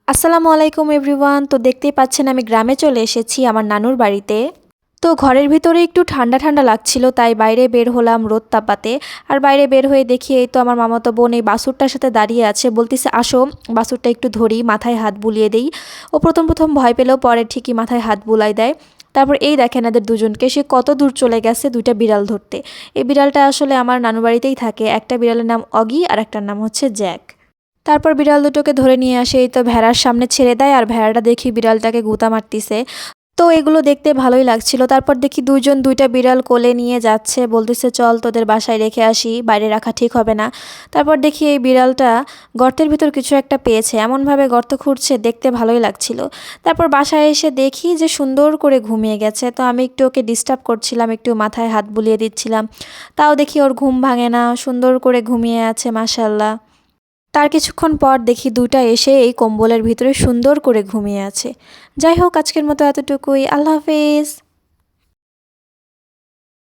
আসসালামু আলাইকুম এভরিওয়ান। তো দেখতেই পাচ্ছেন আমি গ্রামে চলে এসেছি আমার নানুর বাড়িতে। তো ঘরের ভিতরে একটু ঠান্ডা ঠান্ডা লাগছিল, তাই বাইরে বের হলাম রোদ তাপাতে। আর বাইরে বের হয়ে দেখি এই তো আমার মামাতো বোন এই বাছুরটার সাথে দাঁড়িয়ে আছে, বলতেছে আসো বাছুরটা একটু ধরি, মাথায় হাত বুলিয়ে দেই। ও প্রথম প্রথম ভয় পেলেও পরে ঠিকই মাথায় হাত বুলাই দেয়। তারপর এই দেখেন এদের দুজনকে, সে কত দূর চলে গেছে দুইটা বিড়াল ধরতে। এই বিড়ালটা আসলে আমার নানু বাড়িতেই থাকে, একটা বিড়ালের নাম অগি আর একটার নাম হচ্ছে জ্যাক। তারপর বিড়াল দুটোকে ধরে নিয়ে আসে, এই তো ভেড়ার সামনে ছেড়ে দেয় আর ভেড়াটা দেখি বিড়ালটাকে গুঁতা মারতিছে। তো এগুলো দেখতে ভালোই লাগছিল। তারপর দেখি দুইজন দুইটা বিড়াল কোলে নিয়ে যাচ্ছে, বলতেছে চল তোদের বাসায় রেখে আসি, বাইরে রাখা ঠিক হবে না। তারপর দেখি এই বিড়ালটা গর্তের ভিতর কিছু একটা পেয়েছে, এমনভাবে গর্ত খুঁড়ছে, দেখতে ভালোই লাগছিল। তারপর বাসায় এসে দেখি যে সুন্দর করে ঘুমিয়ে গেছে। তো আমি একটু ওকে ডিস্টার্ব করছিলাম, একটু মাথায় হাত বুলিয়ে দিচ্ছিলাম, তাও দেখি ওর ঘুম ভাঙে না, সুন্দর করে ঘুমিয়ে আছে মাশাল্লাহ। তার কিছুক্ষণ পর দেখি দুইটা এসে এই কম্বলের ভিতরে সুন্দর করে ঘুমিয়ে আছে। যাই হোক, আজকের মতো এতটুকুই। আল্লাহ হাফেজ।